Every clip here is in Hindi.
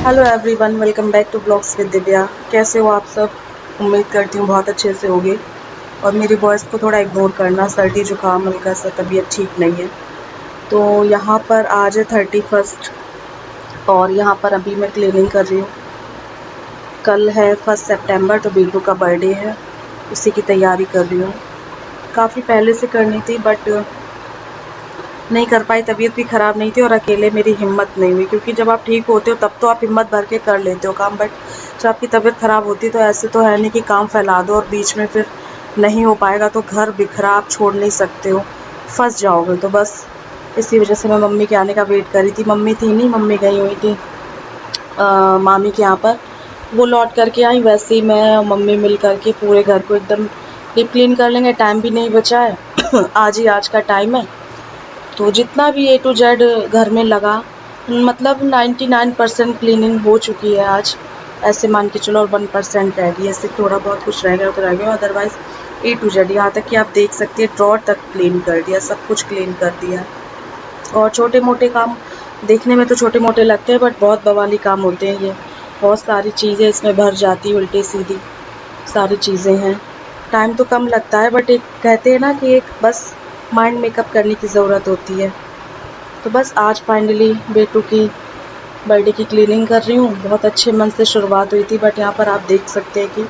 Hello everyone, welcome back to blogs with Divya. कैसे हो आप सब? उम्मीद करती हूँ बहुत अच्छे से होगे। और मेरी वॉइस को थोड़ा इग्नोर करना, सर्दी जुकाम हल्का सा, तबीयत ठीक नहीं है। तो यहाँ पर आज है 31st और यहाँ पर अभी मैं क्लीनिंग कर रही हूँ। कल है 1 सितंबर, तो बिल्लू का बर्थडे है, उसी की तैयारी कर रही हूँ। काफ़ी पहले से करनी थी बट नहीं कर पाई, तबीयत भी ख़राब नहीं थी और अकेले मेरी हिम्मत नहीं हुई, क्योंकि जब आप ठीक होते हो तब तो आप हिम्मत भर के कर लेते हो काम, बट जब आपकी तबीयत ख़राब होती है तो ऐसे तो है नहीं कि काम फैला दो और बीच में फिर नहीं हो पाएगा तो घर बिखरा आप छोड़ नहीं सकते हो, फंस जाओगे। तो बस इसी वजह से मैं मम्मी के आने का वेट कर रही थी। मम्मी थी नहीं, मम्मी गई हुई थी मामी के यहाँ पर, वो लौट करके आई। वैसे ही मैं और मम्मी मिल करके पूरे घर को एकदम डीप क्लीन कर लेंगे, टाइम भी नहीं बचा है आज ही आज का टाइम है। तो जितना भी A to Z घर में लगा, मतलब 99% क्लीनिंग हो चुकी है आज, ऐसे मान के चलो। और 1% रह गई है, इससे थोड़ा बहुत कुछ रह गया तो रह गया, अदरवाइज़ A to Z यहाँ तक कि आप देख सकते हैं ड्रॉर तक क्लीन कर दिया, सब कुछ क्लीन कर दिया। और छोटे मोटे काम देखने में तो छोटे मोटे लगते हैं बट बहुत बवाली काम होते हैं ये। बहुत सारी चीज़ें इसमें भर जाती, उल्टी सीधी सारी चीज़ें हैं। टाइम तो कम लगता है बट एक कहते हैं ना कि एक बस माइंड मेकअप करने की ज़रूरत होती है। तो बस आज फाइनली बेटू की बर्थडे की क्लीनिंग कर रही हूँ। बहुत अच्छे मन से शुरुआत हुई थी बट यहाँ पर आप देख सकते हैं कि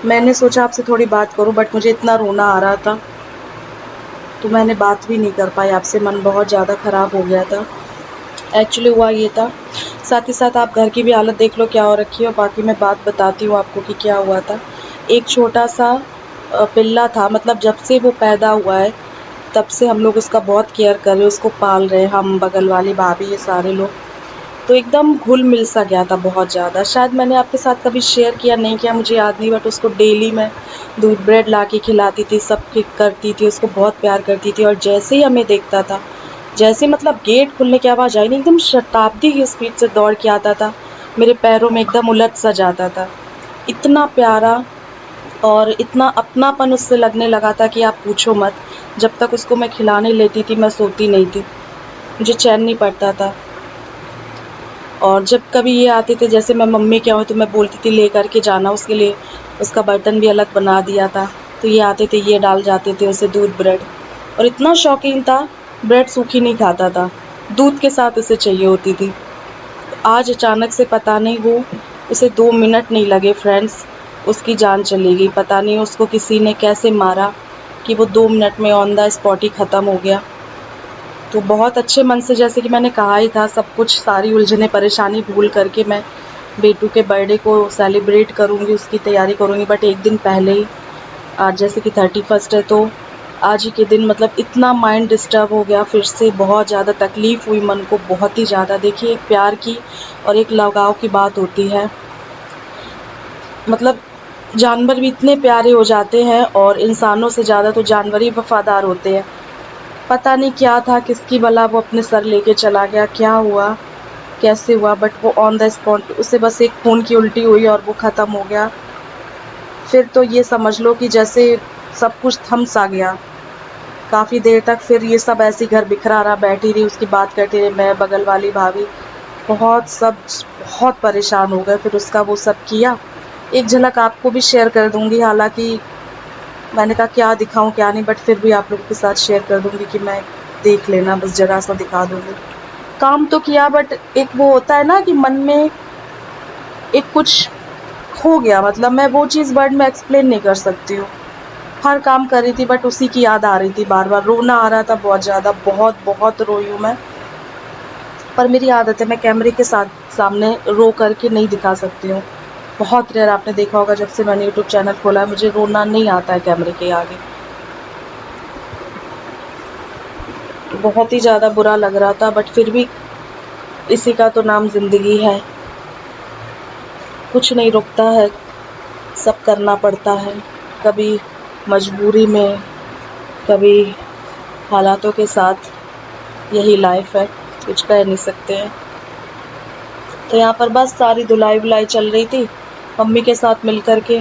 मैंने सोचा आपसे थोड़ी बात करूँ बट मुझे इतना रोना आ रहा था तो मैंने बात भी नहीं कर पाई आपसे, मन बहुत ज़्यादा ख़राब हो गया था। एक्चुअली हुआ ये था, साथ ही साथ आप घर की भी हालत देख लो क्या हो रखी है, और बाकी मैं बात बताती हूँ आपको कि क्या हुआ था। एक छोटा सा पिल्ला था, मतलब जब से वो पैदा हुआ है तब से हम लोग उसका बहुत केयर कर रहे हैं, उसको पाल रहे हैं, हम बगल वाली भाभी, ये सारे लोग। तो एकदम घुल मिल सा गया था बहुत ज़्यादा। शायद मैंने आपके साथ कभी शेयर किया नहीं किया मुझे याद नहीं, बट उसको डेली मैं दूध ब्रेड ला के खिलाती थी, सब करती थी, उसको बहुत प्यार करती थी। और जैसे ही हमें देखता था, जैसे मतलब गेट खुलने की आवाज़ आई नहीं, एकदम शताब्दी की स्पीड से दौड़ के आता था, मेरे पैरों में एकदम उलट सा जाता था। इतना प्यारा और इतना अपनापन उससे लगने लगा था कि आप पूछो मत। जब तक उसको मैं खिलाने लेती थी मैं सोती नहीं थी, मुझे चैन नहीं पड़ता था। और जब कभी ये आते थे, जैसे मैं मम्मी के यहाँ तो मैं बोलती थी ले करके जाना उसके लिए, उसका बर्तन भी अलग बना दिया था। तो ये आते थे, ये डाल जाते थे उसे दूध ब्रेड, और इतना शौकीन था, ब्रेड सूखी नहीं खाता था, दूध के साथ उसे चाहिए होती थी। आज अचानक से पता नहीं वो, उसे 2 मिनट नहीं लगे फ्रेंड्स, उसकी जान चली गई। पता नहीं उसको किसी ने कैसे मारा कि वो 2 मिनट में ऑन द स्पॉट ही ख़त्म हो गया। तो बहुत अच्छे मन से, जैसे कि मैंने कहा ही था, सब कुछ सारी उलझने परेशानी भूल करके मैं बेटू के बर्थडे को सेलिब्रेट करूँगी, उसकी तैयारी करूँगी। बट एक दिन पहले ही, आज जैसे कि 31st है, तो आज ही के दिन मतलब इतना माइंड डिस्टर्ब हो गया, फिर से बहुत ज़्यादा तकलीफ़ हुई मन को, बहुत ही ज़्यादा। देखिए, एक प्यार की और एक लगाव की बात होती है, मतलब जानवर भी इतने प्यारे हो जाते हैं और इंसानों से ज़्यादा तो जानवर ही वफ़ादार होते हैं। पता नहीं क्या था, किसकी बला वो अपने सर लेके चला गया, क्या हुआ, कैसे हुआ, बट वो ऑन द स्पॉट उसे बस एक खून की उल्टी हुई और वो ख़त्म हो गया। फिर तो ये समझ लो कि जैसे सब कुछ थम सा गया। काफ़ी देर तक फिर ये सब ऐसे ही घर बिखरा रहा, बैठी रही, उसकी बात करती रही मैं, बगल वाली भाभी, बहुत सब बहुत परेशान हो गए। फिर उसका वो सब किया, एक झलक आपको भी शेयर कर दूँगी। हालाँकि मैंने कहा क्या दिखाऊँ क्या नहीं, बट फिर भी आप लोगों के साथ शेयर कर दूँगी कि मैं देख लेना, बस ज़रा सा दिखा दूँगी। काम तो किया बट एक वो होता है ना कि मन में एक कुछ खो गया, मतलब मैं वो चीज़ वर्ड में एक्सप्लेन नहीं कर सकती हूँ। हर काम कर रही थी बट उसी की याद आ रही थी बार-बार, रोना आ रहा था बहुत ज़्यादा, बहुत बहुत रोई हूँ मैं। पर मेरी आदत है, मैं कैमरे के सामने रो करके नहीं दिखा सकती हूँ। बहुत रेयर आपने देखा होगा, जब से मैंने यूट्यूब चैनल खोला है मुझे रोना नहीं आता है कैमरे के आगे। बहुत ही ज़्यादा बुरा लग रहा था बट फिर भी इसी का तो नाम ज़िंदगी है, कुछ नहीं रुकता है, सब करना पड़ता है। कभी मजबूरी में, कभी हालातों के साथ, यही लाइफ है, कुछ कह नहीं सकते हैं। तो यहाँ पर बस सारी धुलाई-वुलाई चल रही थी मम्मी के साथ मिल कर के।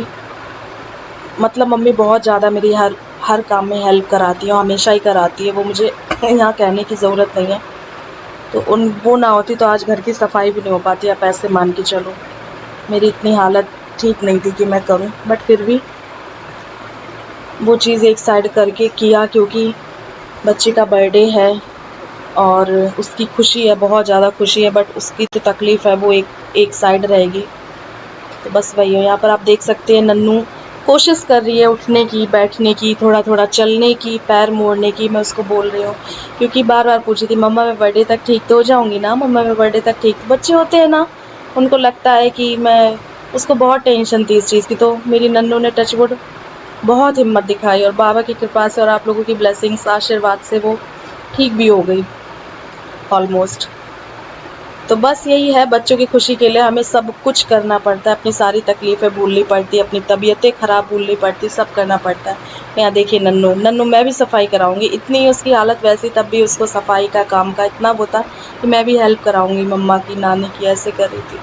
मतलब मम्मी बहुत ज़्यादा मेरी हर हर काम में हेल्प कराती है, हमेशा ही कराती है, वो मुझे यहाँ कहने की ज़रूरत नहीं है। तो वो ना होती तो आज घर की सफाई भी नहीं हो पाती, आप ऐसे मान के चलो। मेरी इतनी हालत ठीक नहीं थी कि मैं करूं, बट फिर भी वो चीज़ एक साइड करके किया, क्योंकि बच्चे का बर्थडे है और उसकी खुशी है, बहुत ज़्यादा खुशी है, बट उसकी जो तकलीफ़ है वो एक साइड रहेगी। तो बस वही है। यहाँ पर आप देख सकते हैं नन्नू कोशिश कर रही है उठने की, बैठने की, थोड़ा थोड़ा चलने की, पैर मोड़ने की। मैं उसको बोल रही हूँ, क्योंकि बार बार पूछ रही थी, मम्मा मैं बर्थडे तक ठीक तो हो जाऊँगी ना, मम्मा मैं बर्थडे तक ठीक। बच्चे होते हैं ना, उनको लगता है कि मैं, उसको बहुत टेंशन थी इस चीज़ की। तो मेरी नन्नू ने टचवुड बहुत हिम्मत दिखाई और बाबा की कृपा से और आप लोगों की ब्लेसिंग्स, आशीर्वाद से वो ठीक भी हो गई ऑलमोस्ट। तो बस यही है, बच्चों की खुशी के लिए हमें सब कुछ करना पड़ता है, अपनी सारी तकलीफ़ें भूलनी पड़ती है, अपनी तबीयतें ख़राब भूलनी पड़ती, सब करना पड़ता है। यहाँ देखिए नन्नू नन्नू मैं भी सफाई कराऊंगी, इतनी उसकी हालत वैसी, तब भी उसको सफाई का काम का इतना वो था कि मैं भी हेल्प कराऊंगी मम्मा की, नानी की, ऐसे कर रही थी।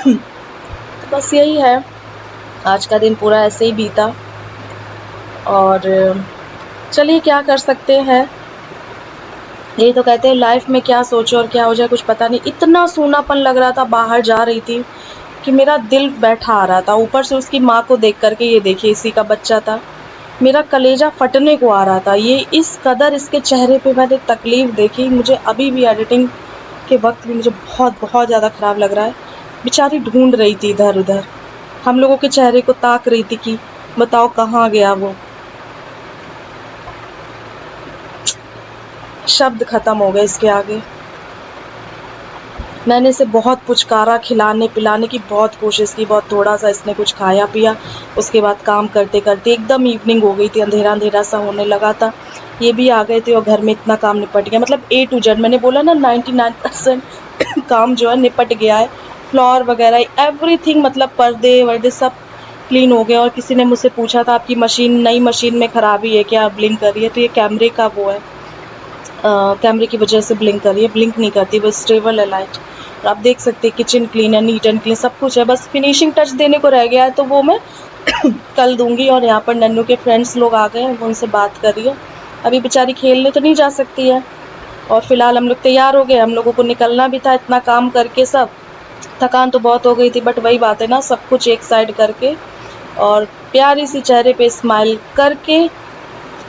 तो बस यही है, आज का दिन पूरा ऐसे ही बीता। और चलिए क्या कर सकते हैं, यही तो कहते हैं लाइफ में क्या सोचो और क्या हो जाए कुछ पता नहीं। इतना सूनापन लग रहा था, बाहर जा रही थी कि मेरा दिल बैठा आ रहा था। ऊपर से उसकी माँ को देख करके, ये देखिए इसी का बच्चा था, मेरा कलेजा फटने को आ रहा था। ये इस कदर इसके चेहरे पे मैंने तकलीफ देखी, मुझे अभी भी एडिटिंग के वक्त भी मुझे बहुत बहुत ज़्यादा ख़राब लग रहा है। बेचारी ढूंढ रही थी इधर उधर, हम लोगों के चेहरे को ताक रही थी कि बताओ कहाँ गया वो। शब्द ख़त्म हो गए इसके आगे। मैंने इसे बहुत पुचकारा, खिलाने पिलाने की बहुत कोशिश की, बहुत थोड़ा सा इसने कुछ खाया पिया। उसके बाद काम करते करते एकदम इवनिंग हो गई थी, अंधेरा अंधेरा सा होने लगा था। ये भी आ गए थे और घर में इतना काम निपट गया, मतलब A to Z, मैंने बोला ना 99% काम जो है निपट गया है। फ्लोर वगैरह एवरीथिंग, मतलब पर्दे वर्दे सब क्लीन हो गए। और किसी ने मुझसे पूछा था आपकी मशीन, नई मशीन में खराबी है क्या, ब्लिंक कर रही है? तो ये कैमरे का वो है, कैमरे की वजह से ब्लिंक कर रही है, ब्लिंक नहीं करती, बस स्टेबल है लाइट। और आप देख सकते हैं किचन क्लीन है, नीट एंड क्लीन सब कुछ है, बस फिनिशिंग टच देने को रह गया है, तो वो मैं कल दूंगी। और यहाँ पर नन्नू के फ्रेंड्स लोग आ गए हैं, वो उनसे बात कर रही है। अभी बेचारी खेलने तो नहीं जा सकती है। और फिलहाल हम लोग तैयार हो गए, हम लोगों को निकलना भी था, इतना काम करके सब थकान तो बहुत हो गई थी, बट वही बात है ना, सब कुछ एक साइड करके और प्यारी सी चेहरे पे स्माइल करके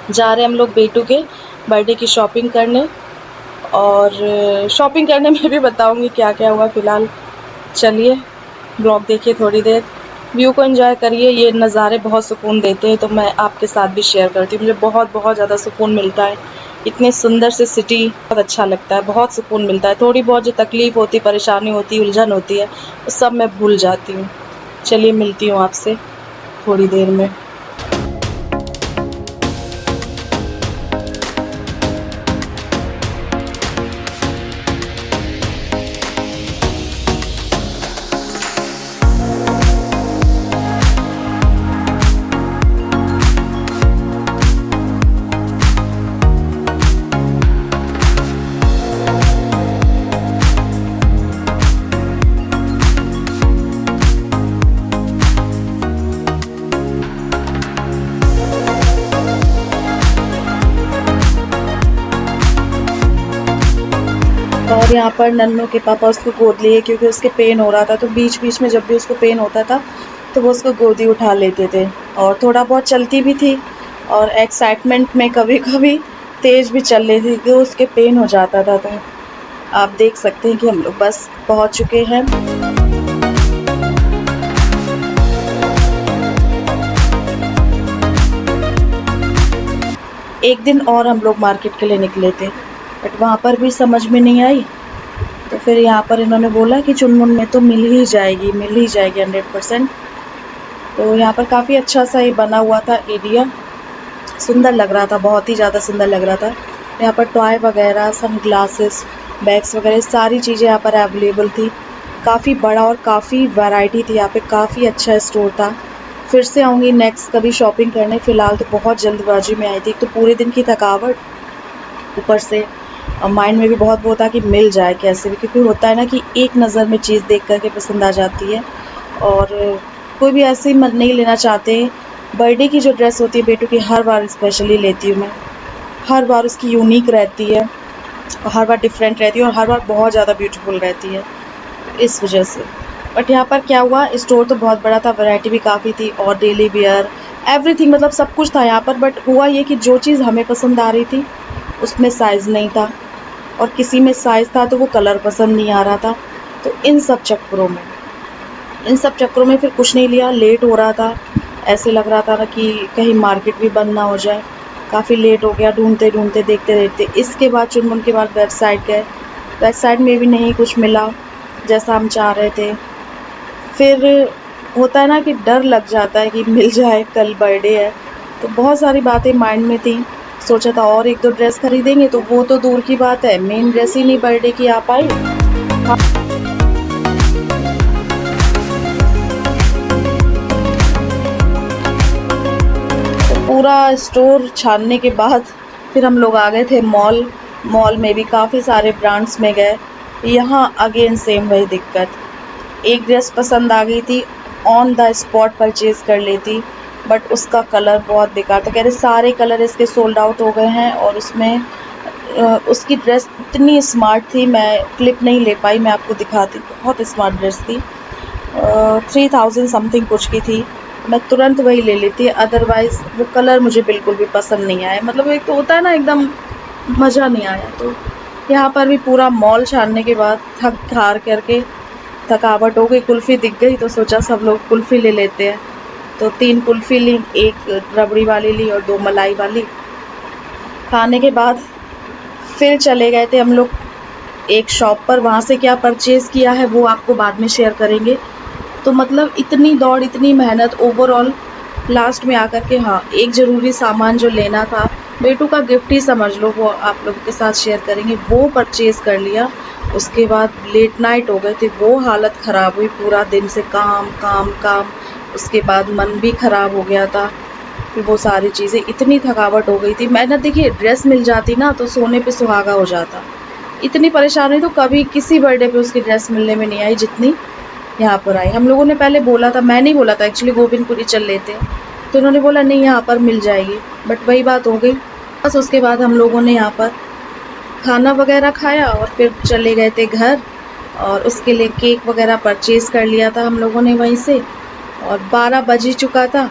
जा रहे हैं हम लोग बेटू के बर्थडे की शॉपिंग करने। और शॉपिंग करने में भी बताऊंगी क्या क्या हुआ। फ़िलहाल चलिए ब्लॉग देखिए, थोड़ी देर व्यू को एंजॉय करिए। ये नज़ारे बहुत सुकून देते हैं, तो मैं आपके साथ भी शेयर करती हूँ। मुझे बहुत बहुत ज़्यादा सुकून मिलता है, इतनी सुंदर से सिटी, बहुत अच्छा लगता है, बहुत सुकून मिलता है। थोड़ी बहुत जो तकलीफ़ होती, परेशानी होती, उलझन होती है, वो सब मैं भूल जाती हूँ। चलिए मिलती हूँ आपसे थोड़ी देर में। और यहाँ पर नन्नू के पापा उसको गोद लिए, क्योंकि उसके पेन हो रहा था, तो बीच बीच में जब भी उसको पेन होता था तो वो उसको गोदी उठा लेते थे। और थोड़ा बहुत चलती भी थी, और एक्साइटमेंट में कभी कभी तेज़ भी चल रही थी कि उसके पेन हो जाता था। तो आप देख सकते हैं कि हम लोग बस पहुँच चुके हैं। एक दिन और हम लोग मार्केट के लिए निकले थे, बट वहाँ पर भी समझ में नहीं आई। तो फिर यहाँ पर इन्होंने बोला कि चुनमुन में तो मिल ही जाएगी, मिल ही जाएगी 100%। तो यहाँ पर काफ़ी अच्छा सा ये बना हुआ था एरिया, सुंदर लग रहा था, बहुत ही ज़्यादा सुंदर लग रहा था। यहाँ पर टॉय वगैरह, सन ग्लासेस, बैग्स वगैरह सारी चीज़ें यहाँ पर अवेलेबल थी। काफ़ी बड़ा और काफ़ी वैरायटी थी यहाँ पे, काफ़ी अच्छा स्टोर था। फिर से आऊँगी नेक्स्ट कभी शॉपिंग करने। फ़िलहाल तो बहुत जल्दबाजी में आई थी, तो पूरे दिन की थकावट, ऊपर से माइंड में भी बहुत वो था कि मिल जाए कैसे भी, क्योंकि होता है ना कि एक नज़र में चीज़ देख कर के पसंद आ जाती है। और कोई भी ऐसे ही नहीं लेना चाहते। बर्थडे की जो ड्रेस होती है बेटू की, हर बार स्पेशली लेती हूँ मैं, हर बार उसकी यूनिक रहती है। और हर बार डिफरेंट रहती है और हर बार बहुत ज़्यादा ब्यूटीफुल रहती है, इस वजह से। बट यहाँ पर क्या हुआ, स्टोर तो बहुत बड़ा था, वैरायटी भी काफ़ी थी और डेली वियर एवरीथिंग, मतलब सब कुछ था यहाँ पर। बट हुआ ये कि जो चीज़ हमें पसंद आ रही थी उसमें साइज़ नहीं था, और किसी में साइज़ था तो वो कलर पसंद नहीं आ रहा था। तो इन सब चक्करों में फिर कुछ नहीं लिया। लेट हो रहा था, ऐसे लग रहा था ना कि कहीं मार्केट भी बंद ना हो जाए। काफ़ी लेट हो गया, ढूंढते ढूंढते देखते देखते। इसके बाद चुनमुन के बाद वेबसाइट गए, वेबसाइट में भी नहीं कुछ मिला जैसा हम चाह रहे थे। फिर होता है ना कि डर लग जाता है कि मिल जाए, कल बर्थडे है। तो बहुत सारी बातें माइंड में थी। सोचा था और एक दो ड्रेस खरीदेंगे, तो वो तो दूर की बात है, मेन ड्रेस ही नहीं बर्थडे की आ पाई। पूरा स्टोर छानने के बाद फिर हम लोग आ गए थे मॉल। मॉल में भी काफ़ी सारे ब्रांड्स में गए। यहाँ अगेन सेम वही दिक्कत, एक ड्रेस पसंद आ गई थी, ऑन द स्पॉट परचेज़ कर लेती, बट उसका कलर बहुत बेकार था। कह रहे सारे कलर इसके सोल्ड आउट हो गए हैं, और उसमें उसकी ड्रेस इतनी स्मार्ट थी, मैं क्लिप नहीं ले पाई, मैं आपको दिखाती। बहुत स्मार्ट ड्रेस थी, 3000 समथिंग कुछ की थी। मैं तुरंत वही ले लेती, अदरवाइज़ वो कलर मुझे बिल्कुल भी पसंद नहीं आया। मतलब एक तो होता है ना, एकदम मज़ा नहीं आया। तो यहाँ पर भी पूरा मॉल छानने के बाद थक हार करके थकावट हो गई, कुल्फ़ी दिख गई तो सोचा सब लोग कुल्फ़ी ले लेते हैं। तो 3 कुल्फ़ी ली, 1 रबड़ी वाली ली और 2 मलाई वाली। खाने के बाद फिर चले गए थे हम लोग एक शॉप पर, वहाँ से क्या परचेज़ किया है वो आपको बाद में शेयर करेंगे। तो मतलब इतनी दौड़, इतनी मेहनत, ओवरऑल लास्ट में आकर के हाँ, एक ज़रूरी सामान जो लेना था, बेटू का गिफ्ट ही समझ लो, वो आप लोगों के साथ शेयर करेंगे, वो परचेज़ कर लिया। उसके बाद लेट नाइट हो गए थे, वो हालत ख़राब हुई, पूरा दिन से काम काम काम। उसके बाद मन भी ख़राब हो गया था। फिर वो सारी चीज़ें, इतनी थकावट हो गई थी। मैं ना, देखिए ड्रेस मिल जाती ना तो सोने पे सुहागा हो जाता। इतनी परेशानी तो कभी किसी बर्थडे पे उसकी ड्रेस मिलने में नहीं आई जितनी यहाँ पर आई। हम लोगों ने पहले बोला था, मैं नहीं बोला था एक्चुअली, गोविंदपुरी चल लेते हैं, तो उन्होंने बोला नहीं यहाँ पर मिल जाएगी, बट वही बात हो गई। बस उसके बाद हम लोगों ने यहाँ पर खाना वगैरह खाया और फिर चले गए थे घर, और उसके लिए केक वगैरह परचेज़ कर लिया था हम लोगों ने वहीं से। और 12 बज ही चुका था,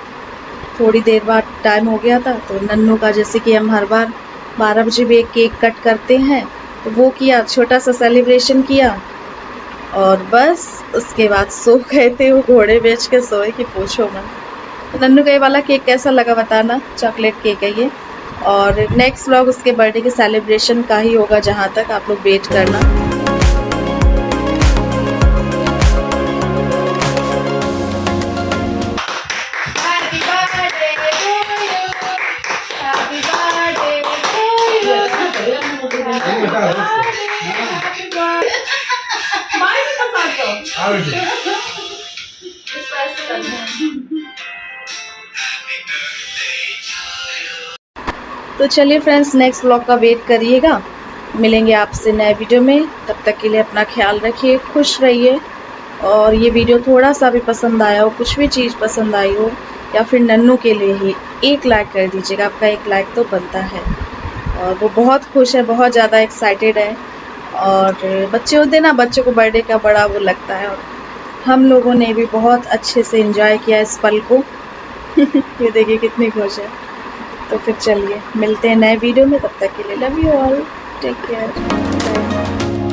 थोड़ी देर बाद टाइम हो गया था। तो नन्नू का, जैसे कि हम हर बार 12 बजे भी एक केक कट करते हैं, तो वो किया, छोटा सा सेलिब्रेशन किया, और बस उसके बाद सो गए थे। वो घोड़े बेच के सोए कि पूछो मत। नन्नू का ये वाला केक कैसा लगा बताना, चॉकलेट केक है ये। और नेक्स्ट व्लॉग उसके बर्थडे के सेलिब्रेशन का ही होगा, जहाँ तक आप लोग वेट करना। तो चलिए फ्रेंड्स, नेक्स्ट व्लॉग का वेट करिएगा। मिलेंगे आपसे नए वीडियो में, तब तक के लिए अपना ख्याल रखिए, खुश रहिए। और ये वीडियो थोड़ा सा भी पसंद आया हो, कुछ भी चीज़ पसंद आई हो, या फिर नन्नू के लिए ही, एक लाइक कर दीजिएगा, आपका एक लाइक तो बनता है। और वो बहुत खुश है, बहुत ज़्यादा एक्साइटेड है। और बच्चे होते ना, बच्चों को बर्थडे का बड़ा वो लगता है, और हम लोगों ने भी बहुत अच्छे से एंजॉय किया इस पल को। ये देखिए कितनी खुश है। तो फिर चलिए मिलते हैं नए वीडियो में, तब तक के लिए love you all, take care, bye.